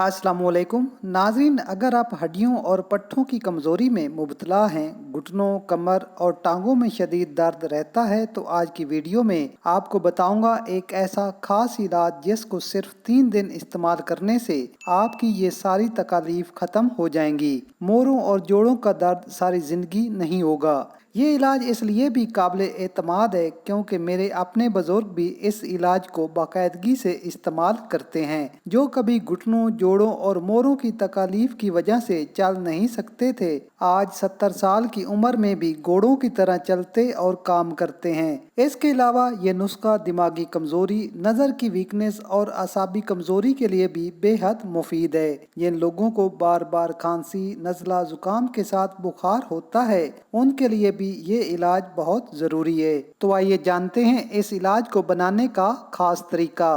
अस्सलाम वालेकुम नाज़रीन, अगर आप हड्डियों और पट्ठों की कमज़ोरी में मुब्तला हैं, घुटनों, कमर और टांगों में शदीद दर्द रहता है, तो आज की वीडियो में आपको बताऊंगा एक ऐसा खास इलाज जिसको सिर्फ 3 दिन इस्तेमाल करने से आपकी ये सारी तकालीफ ख़त्म हो जाएंगी। मोरों और जोड़ों का दर्द सारी ज़िंदगी नहीं होगा। ये इलाज इसलिए भी काबिल एतमाद है क्योंकि मेरे अपने बुजुर्ग भी इस इलाज को बाकायदगी से इस्तेमाल करते हैं। जो कभी घुटनों, जोड़ों और मोरों की तकालीफ की वजह से चल नहीं सकते थे, आज 70 साल की उम्र में भी घोड़ों की तरह चलते और काम करते हैं। इसके अलावा ये नुस्खा दिमागी कमजोरी, नज़र की वीकनेस और असाबी कमजोरी के लिए भी बेहद मुफीद है। जिन लोगों को बार बार खांसी, नज़ला, जुकाम के साथ बुखार होता है, उनके लिए भी ये इलाज बहुत ज़रूरी है। तो आइए जानते हैं इस इलाज को बनाने का खास तरीका।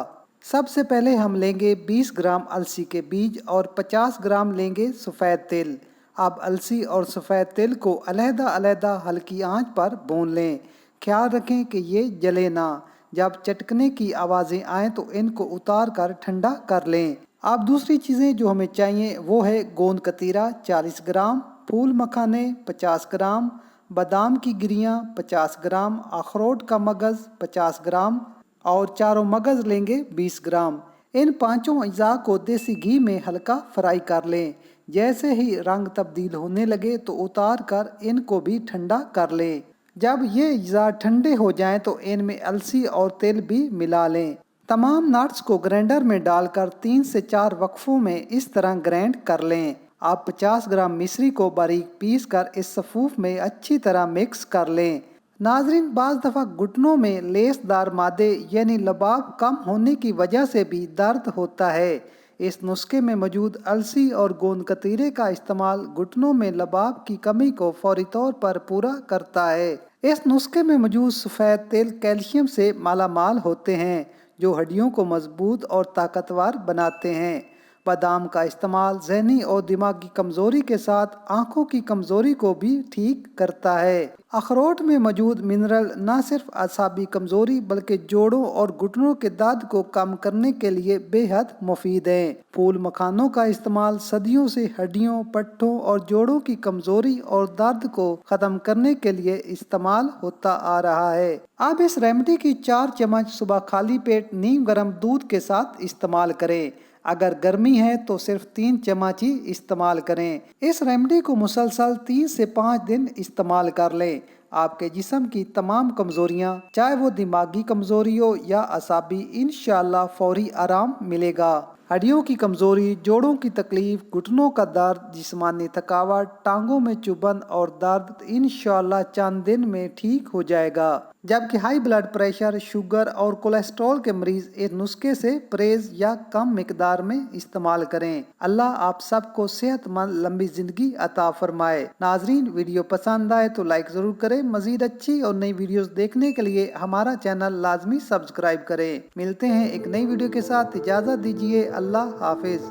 सबसे पहले हम लेंगे 20 ग्राम अलसी के बीज और 50 ग्राम लेंगे सफ़ेद तिल। अब अलसी और सफ़ेद तिल को अलहदा हल्की आंच पर भून लें। ख्याल रखें कि ये जले ना। जब चटकने की आवाज़ें आएँ तो इनको उतार कर ठंडा कर लें। अब दूसरी चीज़ें जो हमें चाहिए वो है गोंद कतीरा 40 ग्राम, फूल मखाने 50 ग्राम, बादाम की गिरियाँ 50 ग्राम, अखरोट का मगज़ 50 ग्राम और चारों मगज़ लेंगे 20 ग्राम। इन पांचों अज्जा को देसी घी में हल्का फ्राई कर लें। जैसे ही रंग तब्दील होने लगे तो उतार कर इनको भी ठंडा कर लें। जब ये अज्जा ठंडे हो जाएं तो इनमें अलसी और तिल भी मिला लें। तमाम नट्स को ग्राइंडर में डालकर 3 से 4 वक्फों में इस तरह ग्राइंड कर लें। आप 50 ग्राम मिश्री को बारीक पीस कर इस सफूफ में अच्छी तरह मिक्स कर लें। नाजरीन, बाज़ दफ़ा घुटनों में लेसदार मादे यानी लबाब कम होने की वजह से भी दर्द होता है। इस नुस्खे में मौजूद अलसी और गोंद कतीरे का इस्तेमाल घुटनों में लबाब की कमी को फौरी तौर पर पूरा करता है। इस नुस्खे में मौजूद सफ़ेद तिल कैल्शियम से मालामाल होते हैं, जो हड्डियों को मजबूत और ताकतवर बनाते हैं। बादाम का इस्तेमाल ज़हनी और दिमागी कमजोरी के साथ आंखों की कमजोरी को भी ठीक करता है। अखरोट में मौजूद मिनरल न सिर्फ असाबी कमजोरी बल्कि जोड़ों और घुटनों के दर्द को कम करने के लिए बेहद मुफीद है। फूल मखानों का इस्तेमाल सदियों से हड्डियों, पट्टों और जोड़ों की कमजोरी और दर्द को खत्म करने के लिए इस्तेमाल होता आ रहा है। अब इस रेमेडी की 4 चम्मच सुबह खाली पेट नीम गर्म दूध के साथ इस्तेमाल करें। अगर गर्मी है तो सिर्फ 3 चम्मच ही इस्तेमाल करें। इस रेमेडी को मुसलसल 3 से 5 दिन इस्तेमाल कर लें। आपके जिस्म की तमाम कमजोरियां, चाहे वो दिमागी कमजोरी हो या असाबी, इंशाअल्लाह फौरी आराम मिलेगा। हड्डियों की कमजोरी, जोड़ों की तकलीफ, घुटनों का दर्द, जिस्मानी थकावट, टांगों में चुभन और दर्द इंशाअल्लाह चंद दिन में ठीक हो जाएगा। जबकि हाई ब्लड प्रेशर, शुगर और कोलेस्ट्रॉल के मरीज इस नुस्खे से परहेज या कम मिकदार में इस्तेमाल करें। अल्लाह आप सबको सेहतमंद लंबी जिंदगी अता फरमाए। नाजरीन, वीडियो पसंद आए तो लाइक जरूर करें। मजीद अच्छी और नई वीडियोस देखने के लिए हमारा चैनल लाजमी सब्सक्राइब करें। मिलते हैं एक नई वीडियो के साथ, इजाजत दीजिए। अल्लाह हाफिज।